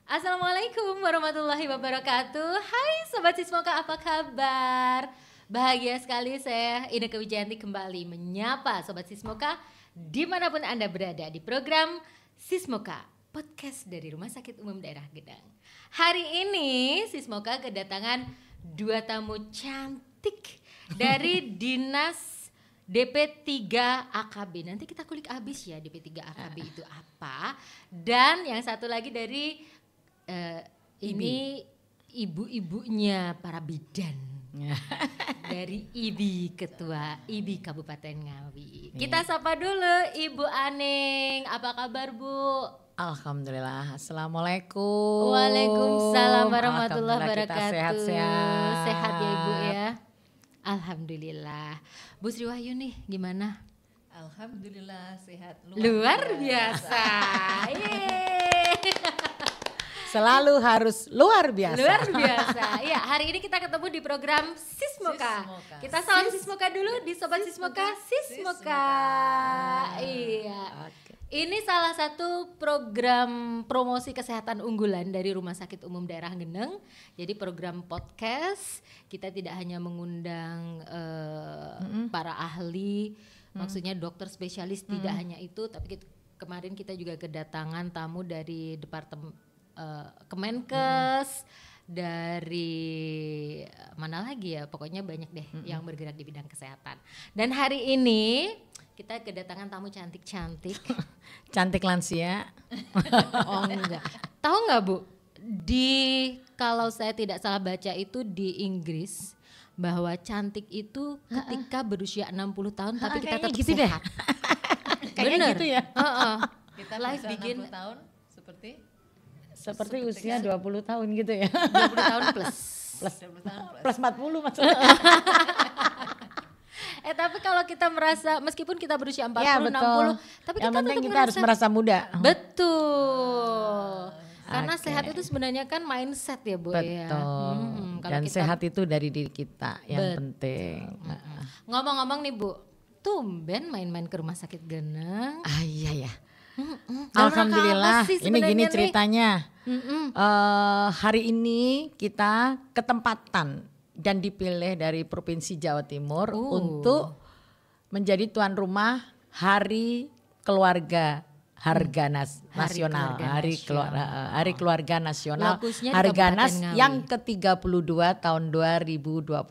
Assalamualaikum warahmatullahi wabarakatuh. Hai Sobat Sismoka, apa kabar? Bahagia sekali saya Inneke Wijayanti kembali menyapa Sobat Sismoka dimanapun Anda berada di program Sismoka, podcast dari Rumah Sakit Umum Daerah Gedang. Hari ini Sismoka kedatangan dua tamu cantik dari Dinas DP3 AKB. Nanti kita kulik abis ya DP3 AKB itu apa. Dan yang satu lagi dari ini ibu-ibunya para bidan dari IBI, Ketua IBI Kabupaten Ngawi. Kita sapa dulu Ibu Aning, apa kabar Bu? Alhamdulillah, Assalamualaikum. Waalaikumsalam warahmatullahi wabarakatuh. Sehat-sehat. Sehat ya Ibu ya. Alhamdulillah. Bu Sri Wahyu nih gimana? Alhamdulillah sehat Luar biasa. Selalu harus luar biasa. Luar biasa. Ya, hari ini kita ketemu di program Sismoka. Kita salam Sismoka dulu di Sobat Sismoka. Sismoka. Iya. Ini salah satu program promosi kesehatan unggulan dari Rumah Sakit Umum Daerah Gedang. Jadi program podcast, kita tidak hanya mengundang para ahli, maksudnya dokter spesialis, tidak hanya itu, tapi kemarin kita juga kedatangan tamu dari Departemen Kemenkes, dari mana lagi ya, pokoknya banyak deh yang bergerak di bidang kesehatan. Dan hari ini kita kedatangan tamu cantik-cantik. Cantik lansia. Oh enggak. Tahu nggak Bu? Kalau saya tidak salah baca itu di Inggris bahwa cantik itu ketika berusia 60 tahun tapi kita tetap gitu sehat. Kayaknya gitu ya. Kita Life bisa begin 60 tahun Seperti usia 20 tahun gitu ya. 20 tahun plus. 20 tahun Plus 40 maksudnya. Tapi kalau kita merasa meskipun kita berusia 40, Ya, betul. 60, tapi yang kita penting tetap kita harus merasa muda. Betul. Karena Oke. sehat itu sebenarnya kan mindset ya Bu Betul. ya. Kalau Dan kita, sehat itu dari diri kita yang penting. ngomong-ngomong nih Bu, tumben main-main ke Rumah Sakit Gedang. Iya ya. Dalam Alhamdulillah. rangka apa sih Ini sebenarnya gini nih? ceritanya. Hari ini kita ketempatan dan dipilih dari Provinsi Jawa Timur untuk menjadi tuan rumah Hari Keluarga Nasional. Hari Keluarga Nasional. Lokusnya di Harganas Kabupaten Ngawi. yang ke-32 tahun 2025.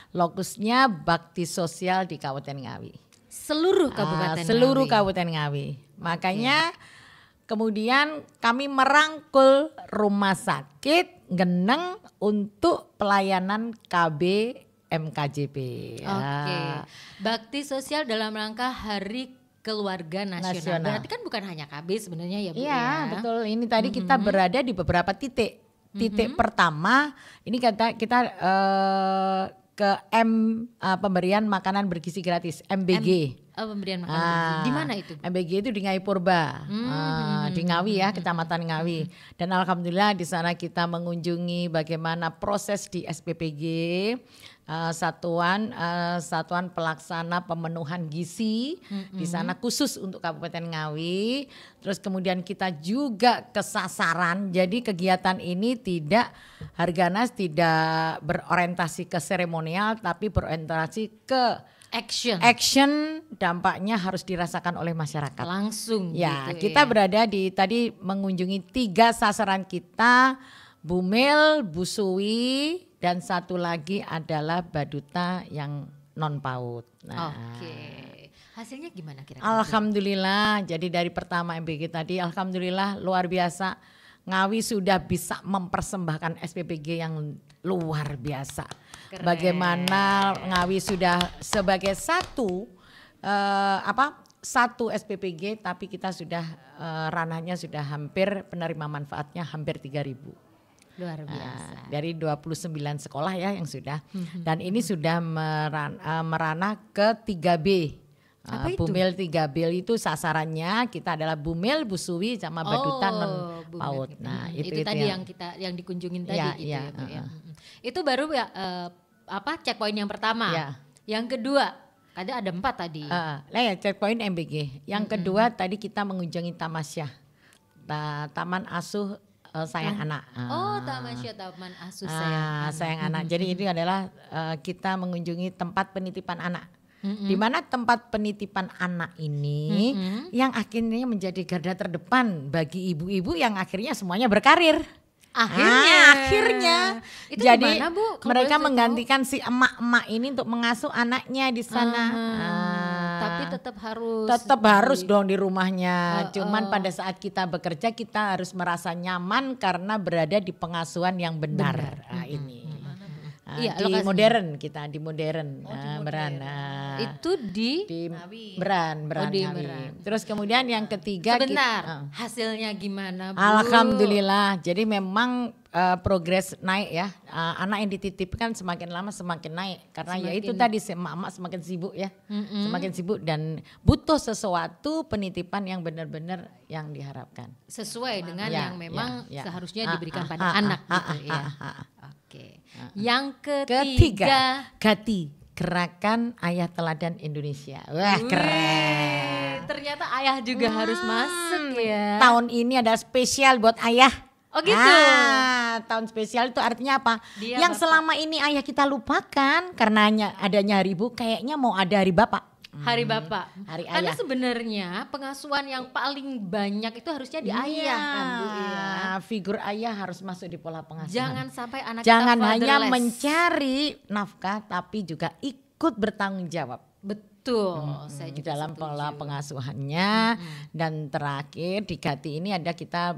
Lokusnya Bakti Sosial di Kabupaten Ngawi. Seluruh Kabupaten Seluruh Ngawi. Kabupaten Ngawi. Makanya kemudian kami merangkul rumah sakit Geneng untuk pelayanan KB MKJP. Oke. Bakti sosial dalam rangka Hari Keluarga Nasional. Berarti kan bukan hanya KB sebenarnya ya Bu Iya ya. betul. Ini tadi kita berada di beberapa titik. Titik pertama ini kita ke pemberian makanan bergizi gratis MBG. Pemberian makan bergizi. Di mana itu? MBG itu di Ngawi Purba, di Ngawi ya, Kecamatan Ngawi. Dan alhamdulillah di sana kita mengunjungi bagaimana proses di SPPG, Satuan Pelaksana Pemenuhan Gizi di sana khusus untuk Kabupaten Ngawi. Terus kemudian kita juga ke sasaran. Jadi kegiatan ini Harganas tidak berorientasi ke seremonial, tapi berorientasi ke action, dampaknya harus dirasakan oleh masyarakat. Langsung Ya, gitu kita ya. berada tadi mengunjungi 3 sasaran kita, Bumil, Busui, dan satu lagi adalah Baduta yang non PAUD. Oke. Hasilnya gimana kira-kira? Alhamdulillah, jadi dari pertama MBG tadi, alhamdulillah luar biasa. Ngawi sudah bisa mempersembahkan SPPG yang luar biasa. Keren. Bagaimana Ngawi sudah sebagai satu SPPG, tapi kita sudah ranahnya sudah hampir penerima manfaatnya hampir 3.000. Luar biasa. Dari 29 sekolah ya yang sudah. Dan ini sudah meranah ke 3B. Apa itu? Bumil 3B itu sasarannya kita adalah Bumil, Busui sama Baduta non Bumil PAUD. gitu. Nah, itu tadi yang dikunjungin tadi Iya, gitu iya, ya, Bu, ya. Itu baru ya checkpoint yang pertama. Iya. Yang kedua, ada 4 tadi. Ya checkpoint MBG. Yang kedua tadi kita mengunjungi Tamasya, Taman Asuh sayang anak. Oh, Taman Asuh Sayang Sayang anak. Jadi ini adalah kita mengunjungi tempat penitipan anak. Di mana tempat penitipan anak ini yang akhirnya menjadi garda terdepan bagi ibu-ibu yang akhirnya semuanya berkarir. Akhirnya. Itu Jadi gimana, Bu? Kalau mereka boleh saya menggantikan si emak-emak ini untuk mengasuh anaknya di sana. tapi tetap harus dong di rumahnya. Cuman pada saat kita bekerja kita harus merasa nyaman karena berada di pengasuhan yang benar. Ini. Iya, Di lokasinya. modern kita di modern. Meran. itu di Di Meran, di Ngawi. Meran. Terus kemudian yang ketiga sebentar. Hasilnya gimana, Bu? Alhamdulillah. Jadi memang progres naik ya. Anak yang dititipkan semakin lama semakin naik karena ya itu tadi emak-emak semakin sibuk ya. Semakin sibuk dan butuh sesuatu penitipan yang benar-benar yang diharapkan. Sesuai dengan Ya, yang memang ya. seharusnya diberikan pada anak gitu ya. Oke. Yang Ketiga, ketiga, Gati, Gerakan Ayah Teladan Indonesia. Wah, keren. ternyata ayah juga harus masuk ya. Tahun ini ada spesial buat ayah. Oh gitu. Tahun spesial itu artinya apa? Dia yang bapak. selama ini ayah kita lupakan karena adanya hari ibu, kayaknya mau ada hari bapak. Hari Bapak. Hari Karena ayah. sebenarnya pengasuhan yang paling banyak itu harusnya di ayah kan, Bu ya. Figur ayah harus masuk di pola pengasuhan. Jangan sampai anak Jangan kita hanya fatherless. mencari nafkah tapi juga ikut bertanggung jawab. Betul. Saya Di juga dalam setuju. pola pengasuhannya. Dan terakhir di Gati ini ada kita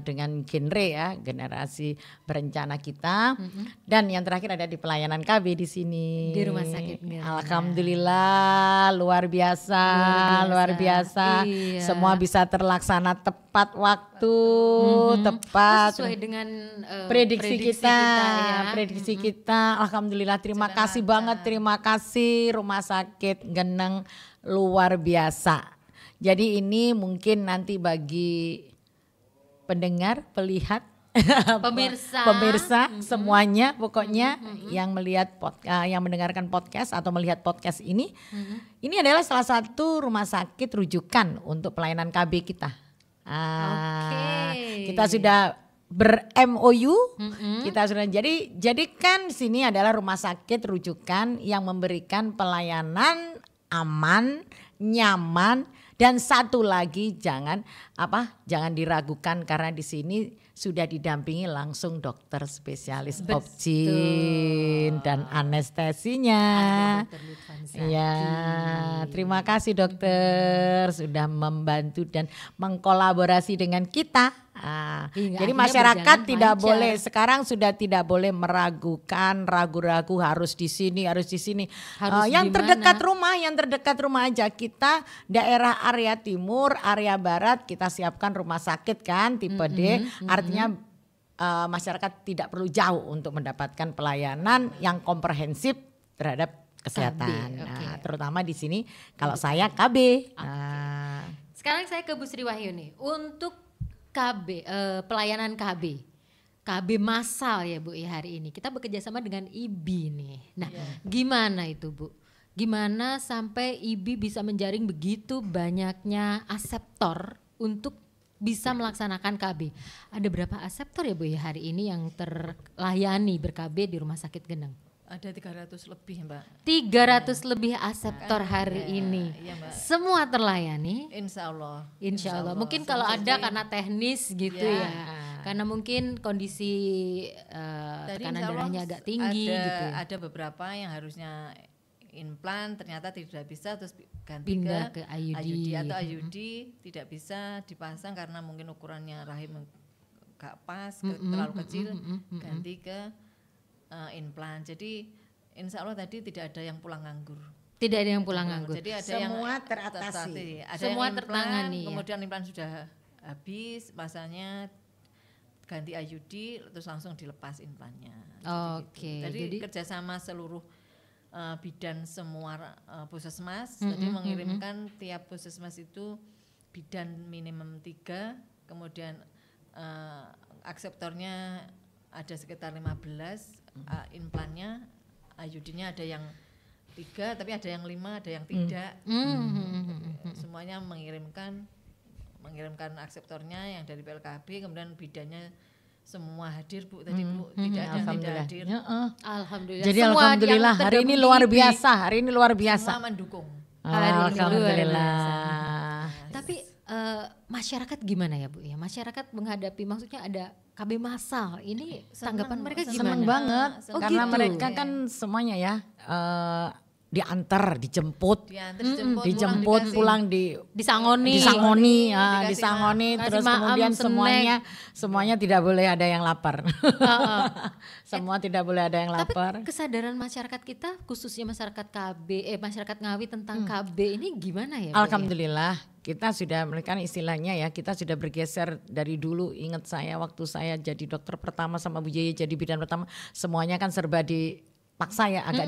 dengan genre ya, generasi berencana kita. Dan yang terakhir ada di pelayanan KB di sini. Di Rumah Sakit Nirwana. Alhamdulillah luar biasa. Iya. Semua bisa terlaksana tepat waktu, tepat. Sesuai dengan Prediksi kita, ya. prediksi kita. Alhamdulillah, terima kasih banget, terima kasih Rumah Sakit Geneng luar biasa. Jadi ini mungkin nanti bagi pendengar, pelihat, pemirsa semuanya, pokoknya yang melihat yang mendengarkan podcast atau melihat podcast ini adalah salah satu rumah sakit rujukan untuk pelayanan KB kita. Kita sudah ber-MOU, kita sudah jadikan sini adalah rumah sakit rujukan yang memberikan pelayanan aman, nyaman, dan satu lagi jangan diragukan karena di sini sudah didampingi langsung dokter spesialis obgyn dan anestesinya. Dokter Lutfan Zaki. Ya, terima kasih dokter sudah membantu dan mengkolaborasi dengan kita. Hingga Jadi akhirnya masyarakat berjalan tidak lancar. boleh sekarang sudah tidak boleh meragukan, ragu-ragu harus di sini, harus di sini. Harus Yang di yang terdekat rumah aja kita daerah area timur, area barat kita siapkan rumah sakit kan tipe D. Artinya masyarakat tidak perlu jauh untuk mendapatkan pelayanan yang komprehensif terhadap kesehatan. KB, oke. Terutama di sini kalau saya KB. Sekarang saya ke Bu Sri Wahyu nih. Untuk KB, pelayanan KB massal ya Bu ya hari ini. Kita bekerja sama dengan IBI nih. Nah, gimana itu Bu? Gimana sampai IBI bisa menjaring begitu banyaknya aseptor untuk bisa melaksanakan KB? Ada berapa aseptor ya Bu ya hari ini yang terlayani ber-KB di Rumah Sakit Geneng? Ada 300 lebih, Mbak. 300 lebih aseptor hari ini. Iya, Mbak. Semua terlayani. Insya Allah. Insya Allah. Mungkin kalau ada karena teknis gitu ya. Karena mungkin kondisi Tadi tekanan insya Allah darahnya agak tinggi ada, gitu. Ada beberapa yang harusnya implan ternyata tidak bisa terus ganti Pindah ke IUD. atau IUD tidak bisa dipasang karena mungkin ukurannya rahim gak pas, terlalu kecil, ganti ke implan. Jadi insya Allah tadi tidak ada yang pulang nganggur. Tidak ada yang pulang nganggur. Jadi ada Semua yang teratasi. Ada Semua yang implan, tertangani ya. kemudian implan sudah habis, masanya ganti IUD terus langsung dilepas implannya. Oke, Jadi jadi kerjasama seluruh bidan semua puskesmas. Jadi mengirimkan tiap puskesmas itu bidan minimum 3, kemudian akseptornya ada sekitar 15, implannya, IUD-nya ada yang 3, tapi ada yang 5, ada yang tidak. Semuanya mengirimkan mengirimkan akseptornya yang dari PLKB, kemudian bidannya semua hadir Bu tadi Bu, tidak ada yang tidak hadir. Alhamdulillah. Jadi Semua alhamdulillah yang hari ini tergabung luar di- biasa, hari ini luar biasa. Semua mendukung. Hari ini luar Alhamdulillah. Tapi masyarakat gimana ya Bu ya? Masyarakat menghadapi maksudnya ada KB massal. Ini tanggapan mereka gimana? Seneng banget Oh, karena gitu. mereka kan semuanya ya diantar, dijemput, dijemput pulang Disangoni. disangoni, Dikasih disangoni, kasih terus maam, kemudian snack. semuanya tidak boleh ada yang lapar. Semua tidak boleh ada yang Tapi lapar. kesadaran masyarakat kita khususnya masyarakat masyarakat Ngawi tentang KB ini gimana ya Bu, ya? Alhamdulillah kita sudah mereka istilahnya ya kita sudah bergeser dari dulu. Ingat saya waktu saya jadi dokter pertama sama Bu Yeye jadi bidan pertama semuanya kan serba dipaksa ya agak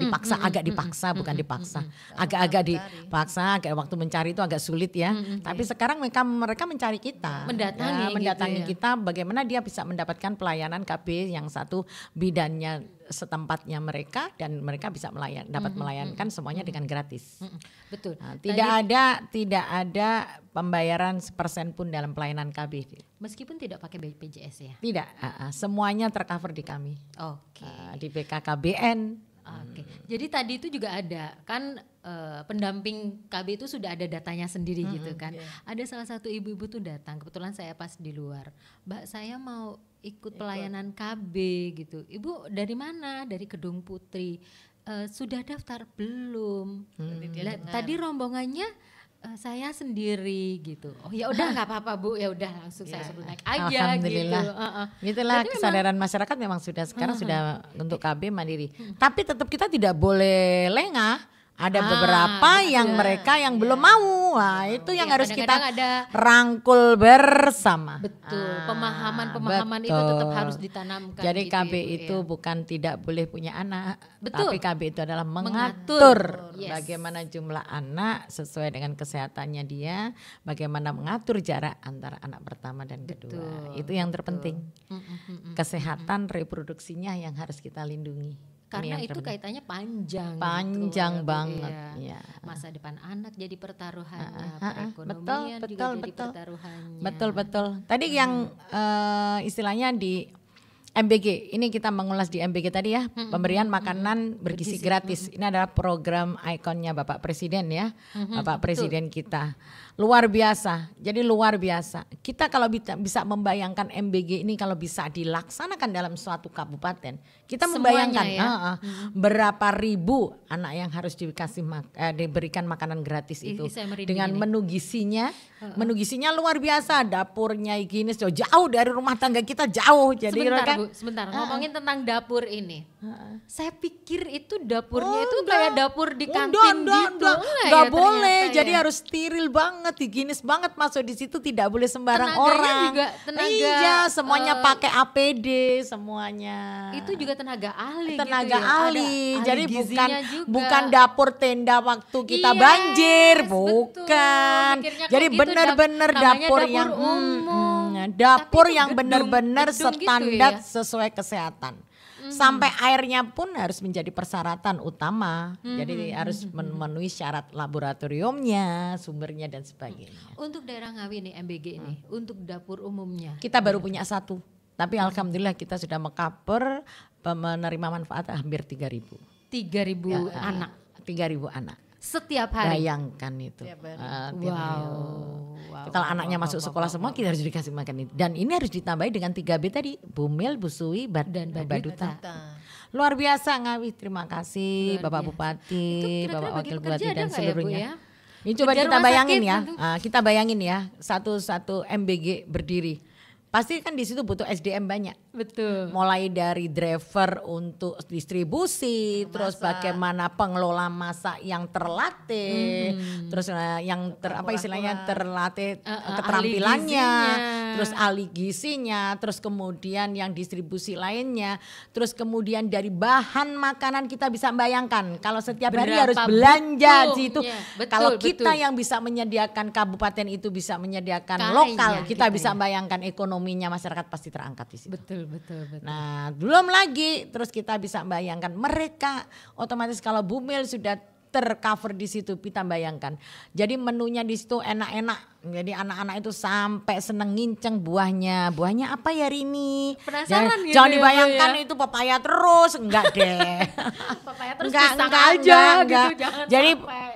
dipaksa bukan dipaksa agak-agak dipaksa agak waktu mencari itu agak sulit ya. Tapi sekarang mereka mencari kita Mendatangi ya, mendatangi gitu ya. kita bagaimana dia bisa mendapatkan pelayanan KB yang satu bidannya setempatnya mereka dan mereka bisa dapat melayani semuanya dengan gratis. Betul. Nah, tidak ada pembayaran 1% pun dalam pelayanan KB. Meskipun tidak pakai BPJS ya. Tidak, semuanya tercover di kami. Oke. Di BKKBN. Oke. Jadi tadi itu juga ada kan pendamping KB itu sudah ada datanya sendiri gitu kan. Ada salah satu ibu-ibu tuh datang, kebetulan saya pas di luar. Mbak saya mau ikut pelayanan KB gitu. Ibu dari mana? Dari Kedung Putri. Sudah daftar belum? Tadi rombongannya saya sendiri gitu. Oh ya udah nggak apa-apa Bu, ya udah langsung saya suruh naik aja Alhamdulillah. gitu. Itulah Berarti kesadaran masyarakat memang sekarang sudah untuk KB mandiri. Tapi tetap kita tidak boleh lengah. Ada beberapa yang mereka yang belum mau. Wah, itu yang harus kita kadang-kadang ada rangkul bersama. betul pemahaman itu betul. tetap harus ditanamkan. Jadi gitu KB ya, Bu, itu bukan tidak boleh punya anak, Betul. tapi KB itu adalah Mengatur. mengatur Yes. bagaimana jumlah anak sesuai dengan kesehatannya dia, bagaimana mengatur jarak antara anak pertama dan kedua. Itu yang terpenting. Kesehatan reproduksinya yang harus kita lindungi. Karena Ini yang itu terpenting. kaitannya panjang. Panjang gitu, ya, Bu, banget, iya. ya. Masa depan anak jadi pertaruhannya, betul, perekonomian juga betul, jadi betul. pertaruhannya. Betul. Tadi yang istilahnya di MBG, ini kita mengulas di MBG tadi ya, pemberian makanan bergizi gratis. Ini adalah program ikonnya Bapak Presiden ya, Bapak Presiden kita. Luar biasa, jadi luar biasa. Kita kalau bisa membayangkan MBG ini kalau bisa dilaksanakan dalam suatu kabupaten, kita Semuanya membayangkan ya. berapa ribu anak yang harus diberikan makanan gratis itu Saya merinding dengan ini. menu gizinya luar biasa, dapurnya higienis jauh dari rumah tangga kita jauh. Jadi Sebentar ngomongin tentang dapur ini. Saya pikir itu dapurnya itu kayak dapur di kantin gitu. Enggak ya boleh. ternyata Jadi ya. harus steril banget, higienis banget, masuk di situ tidak boleh sembarang Tenaganya orang. juga tenaga, iya, semuanya pakai APD semuanya. Itu juga tenaga ahli Tenaga gitu ya. Ada ahli. Jadi gizinya juga. bukan dapur tenda waktu kita Yes, banjir, betul. bukan. Mikirnya kalau Jadi gitu benar-benar namanya dapur dapur yang umum. dapur Tapi itu yang gedung benar-benar gitu standar ya. sesuai kesehatan. Sampai airnya pun harus menjadi persyaratan utama. Jadi harus memenuhi syarat laboratoriumnya, sumbernya dan sebagainya. Untuk daerah Ngawi nih MBG ini, untuk dapur umumnya. Kita baru punya satu, tapi alhamdulillah kita sudah mengcover penerima manfaat hampir 3.000. 3.000 anak 3.000 anak. setiap hari. Bayangkan itu. Tiap hari. Tiap hari. Wow. Kalau anaknya masuk sekolah semua kita harus dikasih makan itu. Dan ini harus ditambahi dengan 3B tadi, Bumil, Busui, dan Baduta. Luar biasa Ngawi, terima kasih Luar Bapak biasa. Bupati, Itu kira-kira Bapak bagi Wakil pekerja Bupati ada dan nggak ya, Bu, seluruhnya. ya? Ini coba Kerja kita rumah bayangin sakit ya, gitu. kita bayangin ya, satu MBG berdiri. Pasti kan di situ butuh SDM banyak. Betul. Mulai dari driver untuk distribusi, terus bagaimana pengelola masak yang terlatih, terus yang istilahnya terlatih keterampilannya, gizinya. terus ahli gizinya, terus kemudian yang distribusi lainnya, terus kemudian dari bahan makanan kita bisa bayangkan kalau setiap hari Berapa harus belanja di situ. butuhnya. Betul, Kalau kita betul. yang bisa menyediakan kabupaten itu bisa menyediakan Kaya lokal, kita kita bisa ya. bayangkan ekonominya masyarakat pasti terangkat di situ. Betul. Nah, belum lagi terus kita bisa bayangkan mereka otomatis kalau Bumil sudah tercover di situ. Kita bayangkan. Jadi menunya di situ enak-enak. Jadi anak-anak itu sampai seneng nginceng buahnya. Buahnya apa ya hari ini? Penasaran gitu Jangan ya, dibayangkan Bu, ya? itu pepaya terus, enggak deh. Papaya terus Enggak, pisang enggak, aja enggak, gitu, enggak. jangan Jadi sampai.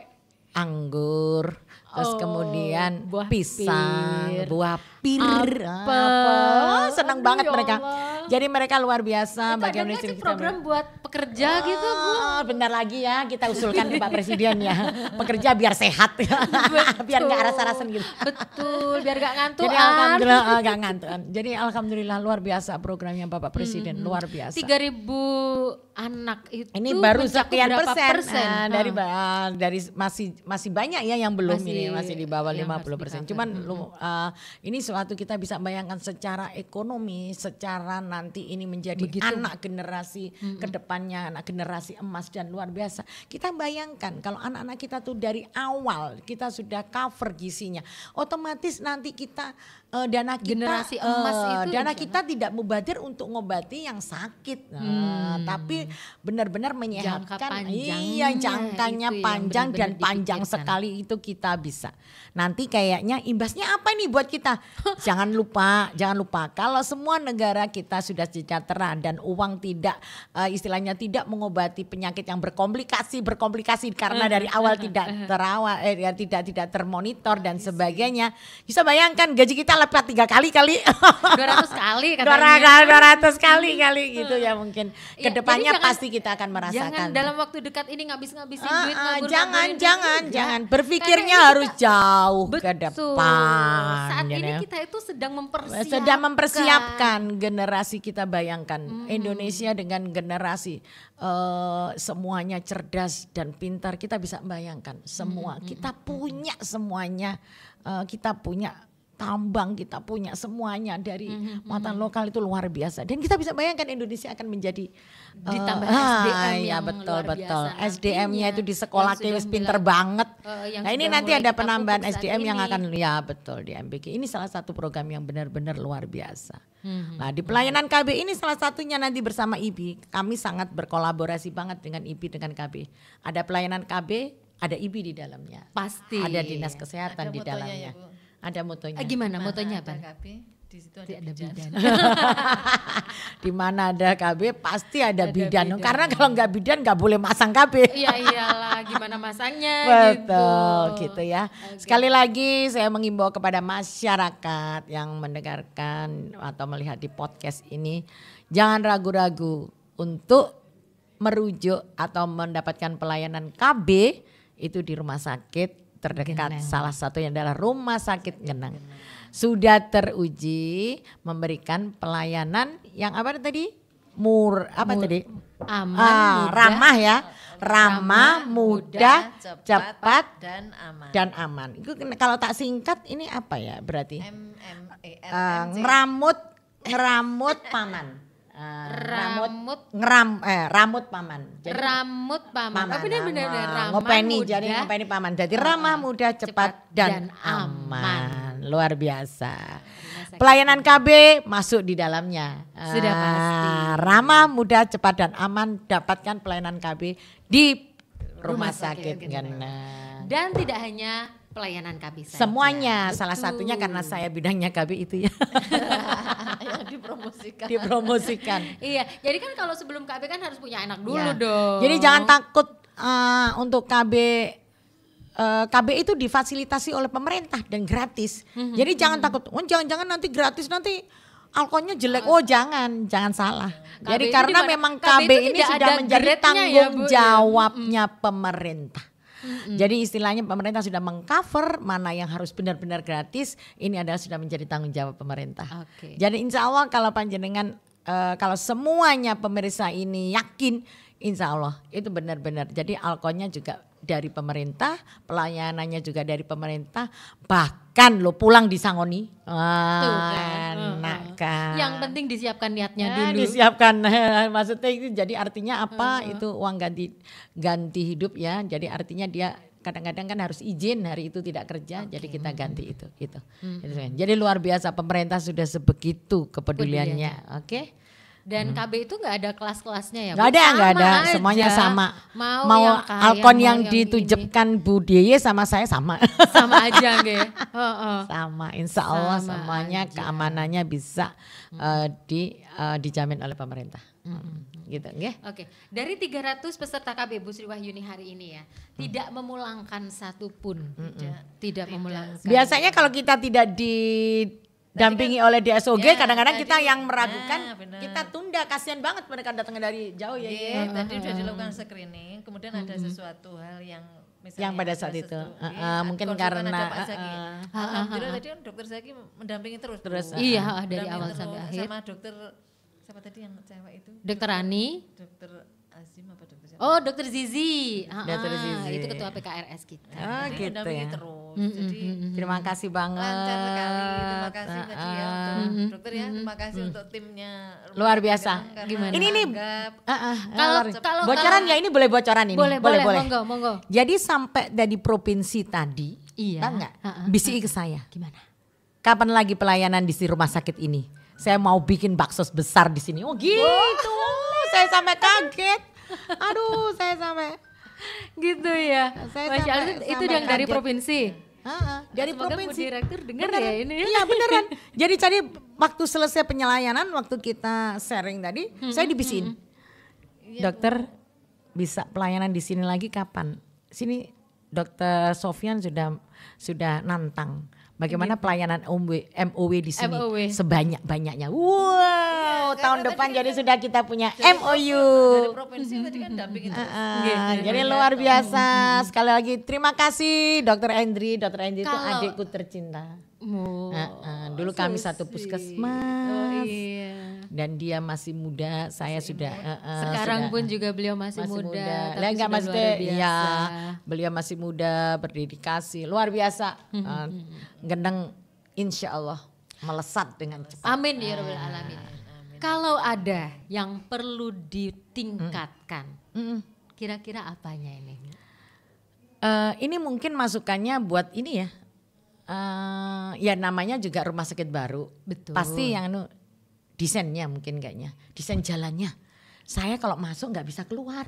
Anggur, terus Oh, kemudian buah pisang, pir, buah pir, apel. senang Aduh, banget ya mereka. Allah. Jadi mereka luar biasa. Itu ada bagaimana nggak sih kita program buat pekerja gitu Bu? Bentar lagi ya kita usulkan ke Pak Presiden ya. Pekerja biar sehat, biar nggak rasa-rasan gitu. Betul, biar gak ngantuk. Jadi alhamdulillah nggak ngantuan. Jadi alhamdulillah luar biasa programnya Bapak Presiden, luar biasa. 3.000 anak itu Ini baru mencakup sekian berapa persen, dari masih banyak ya yang belum ini masih di bawah yang harus 50%. di-cover. Cuman ini suatu kita bisa bayangkan secara ekonomi, secara nanti ini menjadi anak generasi kedepannya, anak generasi emas dan luar biasa. Kita bayangkan kalau anak-anak kita tuh dari awal kita sudah cover gizinya, otomatis nanti kita dana kita Generasi emas itu dana bisa. kita tidak mubadir untuk ngobati yang sakit, tapi benar-benar menyehatkan. panjangnya Iya, jangkanya itu yang panjang dan benar-benar panjang dipikirkan. sekali itu kita bisa. Nanti kayaknya imbasnya apa nih buat kita? Jangan lupa kalau semua negara kita sudah sejahtera dan uang tidak istilahnya tidak mengobati penyakit yang berkomplikasi karena dari awal tidak terawat, tidak termonitor dan sebagainya. Bisa bayangkan gaji kita lipat 3 kali 200 kali katanya. 200 kali gitu ya mungkin. Ya, Kedepannya jadi jangan- pasti kita akan merasakan. Jangan dalam waktu dekat ini ngabis-ngabisin duit Jangan berpikirnya harus jauh ke depan. Saat gitu ini ya. kita itu sedang mempersiapkan generasi kita bayangkan Indonesia dengan generasi semuanya cerdas dan pintar, kita bisa bayangkan semua kita punya semuanya, kita punya tambang, kita punya semuanya dari muatan lokal itu luar biasa dan kita bisa bayangkan Indonesia akan menjadi ditambah SDM ya yang betul luar biasa SDM-nya nantinya, itu di sekolah yang wis sudah pinter mulai- banget. yang Nah ini sudah nanti mulai ada kita penambahan pupuk saat SDM yang ini. akan ya betul di MBG. Ini salah satu program yang benar-benar luar biasa. Nah di pelayanan KB ini salah satunya nanti bersama IBI. Kami sangat berkolaborasi banget dengan IBI dengan KB. Ada pelayanan KB, ada IBI di dalamnya. Pasti. Ada dinas kesehatan Ada di motonya dalamnya. ya, Bu? Ada motonya. Gimana Mana motonya ada apa? KB, di situ ada Ada bidan. bidan. Di mana ada KB pasti ada bidan. bidan. Karena kalau nggak bidan nggak boleh masang KB. Iya iyalah, gimana masangnya Betul gitu. gitu ya. Sekali lagi saya mengimbau kepada masyarakat yang mendengarkan atau melihat di podcast ini, jangan ragu-ragu untuk merujuk atau mendapatkan pelayanan KB itu di rumah sakit terdekat. Salah satunya adalah Rumah Sakit Genang. Sudah teruji memberikan pelayanan yang apa tadi? Tadi? Aman, mudah. Ramah ya. Ramah, mudah, cepat dan aman. dan aman. Itu kalau tak singkat ini apa ya berarti? MMC. Ngeramut paman. Rambut paman. Jadi Rambut paman. paman. Oh, benar-benar ramah, ngopeni mudah, jadi ngopeni paman. Jadi ramah, mudah, cepat dan aman. Luar biasa. Pelayanan KB masuk di dalamnya. Sudah pasti. Ramah, mudah, cepat dan aman, dapatkan pelayanan KB di Rumah Sakit Genang. Dan tidak hanya pelayanan KB saja. Semuanya, salah Betul. satunya karena saya bidangnya KB itu ya. Yang dipromosikan. Dipromosikan. Iya, jadi kan kalau sebelum KB kan harus punya anak dulu Ya. dong. Jadi jangan takut untuk KB. KB itu difasilitasi oleh pemerintah dan gratis. Jadi jangan takut. Oh jangan-jangan nanti gratis nanti alkoholnya jelek. Oh jangan salah. KB Jadi itu karena dimana- memang KB KB itu ini tidak sudah ada menjadi grade-nya ya, tanggung Bu, ya. jawabnya pemerintah. Jadi istilahnya pemerintah sudah mengcover mana yang harus benar-benar gratis. Ini adalah sudah menjadi tanggung jawab pemerintah. Oke. Jadi insya Allah kalau panjenengan kalau semuanya pemirsa ini yakin, insya Allah itu benar-benar. Jadi alkoholnya juga dari pemerintah, pelayanannya juga dari pemerintah, bahkan lo pulang disangoni. Tuh kan. Enak kan. Yang penting disiapkan niatnya dulu. Disiapkan, maksudnya itu jadi artinya apa? Itu uang ganti hidup ya. Jadi artinya dia kadang-kadang kan harus izin hari itu tidak kerja, jadi kita ganti itu gitu. Jadi luar biasa pemerintah sudah sebegitu kepeduliannya. Oke. Dan KB itu nggak ada kelas-kelasnya ya? Nggak Bu? ada, nggak ada, Sama semuanya aja. sama. Mau yang kaya, Alkon mau yang ini. ditujepkan Bu Diye sama saya sama. Sama aja nggih. Heeh. Sama, insya Allah Sama semuanya aja. keamanannya bisa dijamin oleh pemerintah. Gitu, nggih. Oke, dari 300 peserta KB Bu Sri Wahyuni hari ini ya, tidak memulangkan satupun, tidak memulangkan. Biasanya kalau kita tidak didampingi oleh DSOG, ya, kadang-kadang kita tadi- yang meragukan, benar. kita tunda. Kasihan banget mereka datang dari jauh ya. Iya, tadi udah dilakukan screening, kemudian ada sesuatu hal yang misalnya Yang pada ada saat itu, iya, mungkin konsultan karena, ada Pak Zaki. Alhamdulillah tadi kan dokter Zaki mendampingi terus. Bu. Terus, Iya, dari Mendampingi awal terus. sampai akhir. Sama dokter siapa tadi yang cewek itu? Dokter Rani, Dokter Azim apa dokter siapa? oh Dokter Zizi, Dokter Zizi. itu ketua PKRS kita. Oh Jadi gitu mendampingi ya. terus. Jadi Terima kasih banget. lancar sekali. Terima kasih tadi ya untuk dokter ya. Terima kasih untuk timnya. Luar biasa. Gimana? Ini nih, menganggap Kalau- bocoran ya, ini boleh bocoran ini. Boleh, monggo. Jadi sampai dari provinsi tadi, Iya. tahu nggak? BCI ke saya. Gimana? Kapan lagi pelayanan di rumah sakit ini? Saya mau bikin bakso besar di sini. Oh gitu. Saya sampai kaget. Aduh, saya sampai. Gitu ya. Saya Masya Allah, sampai- itu sampai yang dari kaget. provinsi. Dari Semoga Bu provinsi. Direktur dengar Beneran. ya ini. Iya beneran. Jadi waktu selesai penyelayanan, waktu kita sharing tadi, saya dibisiin. Dokter bisa pelayanan di sini lagi kapan? Sini Dokter Sofyan sudah nantang. Bagaimana pelayanan MOW di sini MOW. sebanyak-banyaknya. Wow, tahun depan jadi sudah kita punya dari MOU. provinsi tadi kan dampingin terus. Jadi luar biasa. Sekali lagi terima kasih Dokter Endri. Dokter Endri itu Kalau- adikku tercinta. Oh, Dulu kami satu sweet. puskesmas. Oh, iya. Dan dia masih muda, saya sudah Sekarang sudah, pun juga beliau masih muda, Lah tapi enggak sudah maksudnya luar biasa. ya beliau masih muda, berdedikasi, luar biasa. Gendeng insya Allah melesat dengan cepat. Amin ya Rabbal Alamin. Kalau ada yang perlu ditingkatkan, kira-kira apanya ini? Ini mungkin masukannya buat ini ya. Ya namanya juga rumah sakit baru. Betul. Pasti yang desainnya mungkin kayaknya. Desain jalannya. Saya kalau masuk nggak bisa keluar.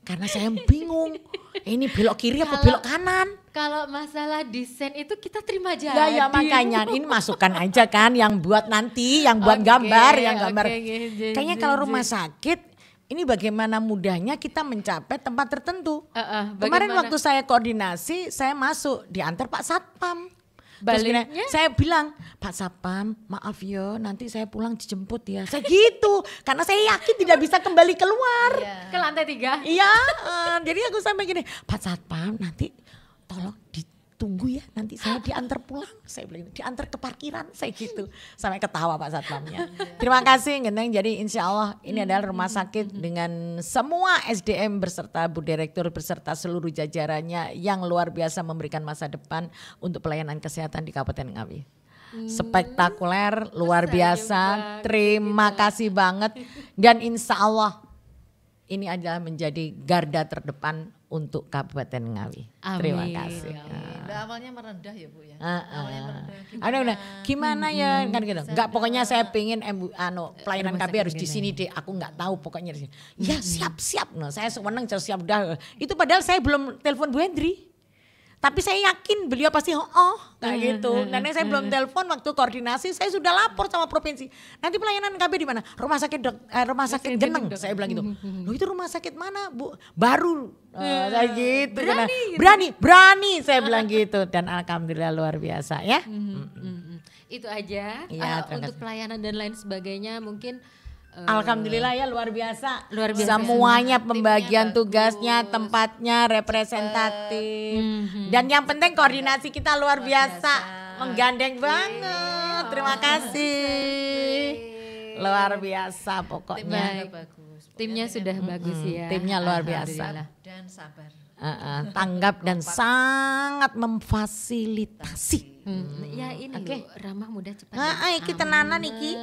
Karena saya bingung. Ini belok kiri apa belok kanan? Kalau masalah desain itu kita terima jadi. Lah ya makanya ini masukan aja kan yang buat nanti, yang buat Oke, gambar, yang gambar. oke, oke. Kayaknya kalau rumah sakit ini bagaimana mudahnya kita mencapai tempat tertentu. Kemarin bagaimana? waktu saya koordinasi, saya masuk diantar Pak Satpam. Terus Baliknya? saya bilang, Pak Satpam maaf ya nanti saya pulang dijemput ya. Saya gitu, karena saya yakin tidak bisa kembali keluar. Ke lantai 3. Iya, jadi aku sampai gini, Pak Satpam nanti tolong ditunggu ya, nanti saya diantar pulang. Saya bilang diantar ke parkiran, saya gitu. Sampai ketawa Pak Satpamnya. Terima kasih Gendeng, jadi insya Allah ini adalah rumah sakit dengan semua SDM berserta Bu Direktur berserta seluruh jajarannya yang luar biasa memberikan masa depan untuk pelayanan kesehatan di Kabupaten Ngawi. Spektakuler, luar biasa, terima kasih banget. Dan insya Allah ini adalah menjadi garda terdepan untuk Kabupaten Ngawi. Terima Amin. kasih. Nah, awalnya merendah ya Bu ya. Awalnya merendah. gimana ya kan gitu. Enggak pokoknya saya pengen pelayanan Rumah KB sakit harus di gini. sini deh. Aku enggak tahu pokoknya di sini. Ya siap-siap. Nah, saya seneng siap udah. Itu padahal saya belum telepon Bu Hendri. Tapi saya yakin beliau pasti kayak gitu. Nenek saya belum telepon waktu koordinasi, saya sudah lapor sama provinsi. Nanti pelayanan KB di mana? Rumah sakit Geneng. Saya bilang gitu. Loh itu rumah sakit mana, Bu? Baru. Saya gitu. Berani saya bilang gitu. Dan alhamdulillah luar biasa ya. Itu aja. Iya, terima Untuk pelayanan dan lain sebagainya mungkin Alhamdulillah ya luar biasa. Luar biasa. Semuanya pembagian tugasnya, tempatnya representatif. Dan yang penting koordinasi kita luar biasa. Menggandeng banget. Terima kasih. Luar biasa pokoknya. Bagus. timnya sudah bagus ya. Timnya luar biasa. Alhamdulillah. Dan sabar. Tanggap dan sangat memfasilitasi. Ya ini Oke. loh, ramah mudah cepat. Kita nanan iki.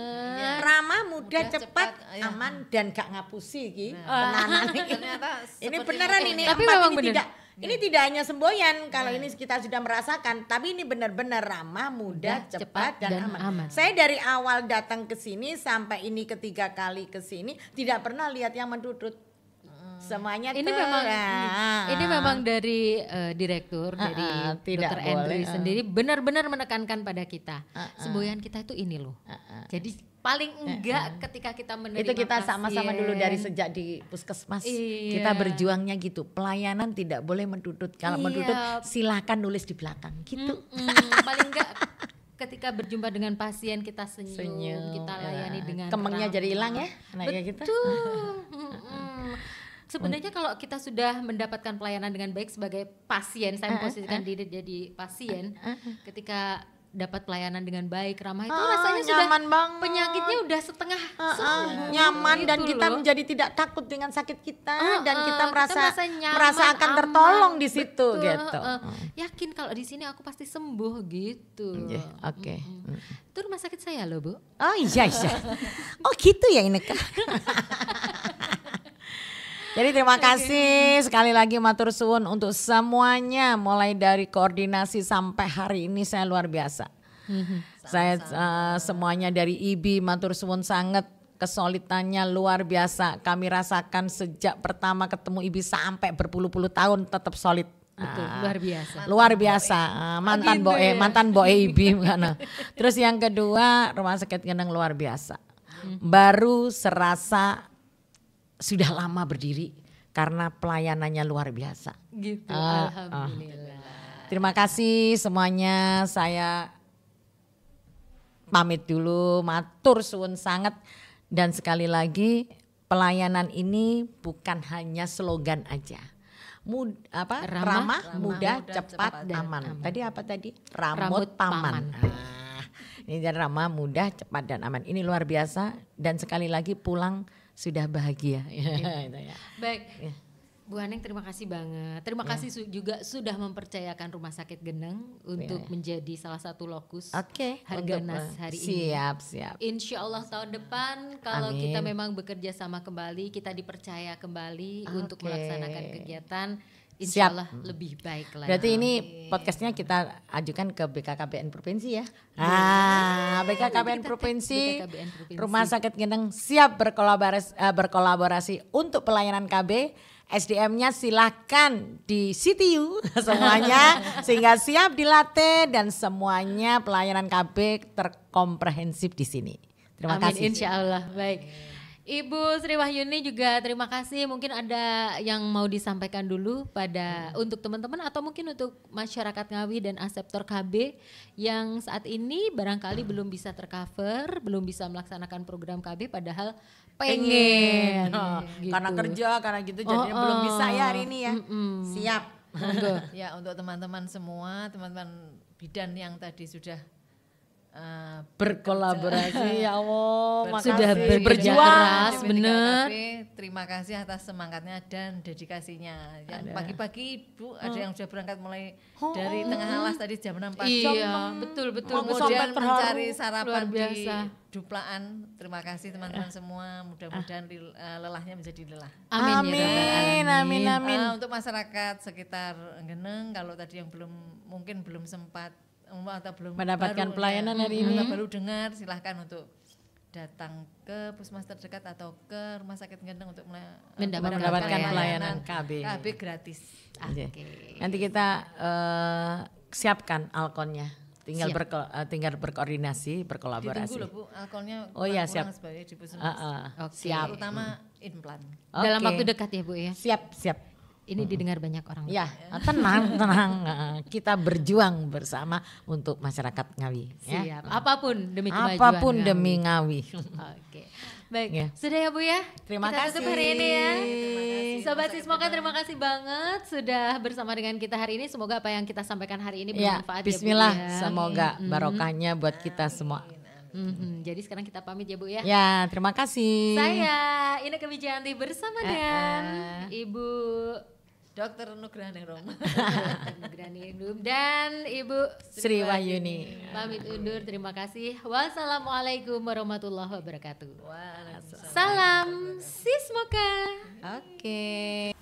Ramah, mudah, cepat, ya. aman dan gak ngapusi iki. Tenanan iki. Ternyata Ini seperti beneran ini. Tapi empat memang ini bener. Ini tidak hanya semboyan kalau ini kita sudah merasakan, tapi ini benar-benar ramah, mudah, cepat dan aman. Saya dari awal datang ke sini sampai ini ketiga kali ke sini tidak pernah lihat yang mentutut. Semuanya ini memang dari direktur dari Dr. Andrew sendiri benar-benar menekankan pada kita semboyan kita itu ini loh. Jadi paling enggak ketika kita menerima itu kita pasien, sama-sama dulu dari sejak di puskesmas kita berjuangnya gitu, pelayanan tidak boleh mentutut, kalau mentutut silakan nulis di belakang gitu. Paling enggak ketika berjumpa dengan pasien kita senyum kita layani dengan kemengnya jadi hilang ya anaknya kita. Sebenarnya kalau kita sudah mendapatkan pelayanan dengan baik sebagai pasien, saya memposisikan diri jadi pasien, ketika dapat pelayanan dengan baik, ramah itu rasanya sudah banget. Penyakitnya udah setengah sembuh, nyaman gitu dan kita loh. menjadi tidak takut dengan sakit kita dan kita merasa merasa akan aman, tertolong di situ betul, gitu. Yakin kalau di sini aku pasti sembuh gitu. Oke. Itu rumah sakit saya loh, Bu. Oh iya. Oh gitu ya ini Kak. Jadi terima kasih sekali lagi matur suwun untuk semuanya, mulai dari koordinasi sampai hari ini saya luar biasa. Saya semuanya dari IBI matur suwun sangat, kesulitannya luar biasa. Kami rasakan sejak pertama ketemu IBI sampai berpuluh-puluh tahun tetap solid. Betul, luar biasa. Luar biasa. Mantan boe IBI. Terus yang kedua Rumah Sakit Gendeng luar biasa. Baru serasa sudah lama berdiri karena pelayanannya luar biasa. Gitu, alhamdulillah. Terima kasih semuanya, saya pamit dulu, matur suwun sangat. Dan sekali lagi pelayanan ini bukan hanya slogan aja. Ramah, mudah, cepat, aman. Tadi apa tadi? Rambut paman. Ini jadi ramah, mudah, cepat dan aman. Ini luar biasa dan sekali lagi pulang sudah bahagia. Baik, Bu Haneng terima kasih banget. Terima kasih juga sudah mempercayakan Rumah Sakit Gendeng untuk menjadi salah satu lokus Harganas hari ini. Siap. Insya Allah tahun depan kalau kita memang bekerja sama kembali, kita dipercaya kembali untuk melaksanakan kegiatan. Insya Allah lebih baik lagi. Berarti ini podcastnya kita ajukan ke BKKBN Provinsi ya. BKKBN Provinsi, Rumah Sakit Gendeng siap berkolaborasi untuk pelayanan KB. SDM-nya silahkan di CTU semuanya sehingga siap dilatih dan semuanya pelayanan KB terkomprehensif di sini. Terima kasih. Insya Allah baik. Ibu Sri Wahyuni juga terima kasih. Mungkin ada yang mau disampaikan dulu pada untuk teman-teman atau mungkin untuk masyarakat Ngawi dan aseptor KB yang saat ini barangkali belum bisa tercover, belum bisa melaksanakan program KB padahal pengen. Gitu. Karena kerja, karena gitu jadinya belum bisa ya hari ini ya. Siap. Ya untuk teman-teman semua, teman-teman bidan yang tadi sudah berkolaborasi ya Allah, sudah berjuang keras benar. Terima kasih atas semangatnya dan dedikasinya. Yang pagi-pagi Bu ada yang sudah berangkat mulai dari tengah alas tadi jam 6 pagi. Iya, betul. Kemudian mencari sarapan di Duplaan. Terima kasih teman-teman semua. Mudah-mudahan lelahnya menjadi lelah. Amin. Untuk masyarakat sekitar Geneng, kalau tadi yang belum sempat atau belum mendapatkan pelayanan hari ini, atau baru dengar, silahkan untuk datang ke puskesmas terdekat atau ke Rumah Sakit Gendeng untuk mendapatkan pelayanan KB gratis. Nanti kita siapkan alkonnya, tinggal berkoordinasi, berkolaborasi. Ditunggu loh Bu, alkonnya siap. Sebagai di siap. Terutama implan. Dalam waktu dekat ya Bu ya. Siap. Ini didengar banyak orang. Ya, tenang. Kita berjuang bersama untuk masyarakat Ngawi. Siap. Apapun demi kemajuan. Apapun demi Ngawi. Oke. Baik, sudah ya Bu ya. Terima kasih. Tutup hari ini ya. Sobat Sismoka terima kasih banget sudah bersama dengan kita hari ini. Semoga apa yang kita sampaikan hari ini bermanfaat Bismillah, ya Bu ya. Semoga barokahnya buat kita semua. Jadi sekarang kita pamit ya Bu ya. Ya, terima kasih. Saya Ineke Wijayanti bersama dengan Ibu Dr. Nugraha Ningrum dan Ibu Sri Wahyuni. Pamit undur, terima kasih. Wassalamualaikum warahmatullahi wabarakatuh. Waalaikumsalam. Salam Sismoka. Oke.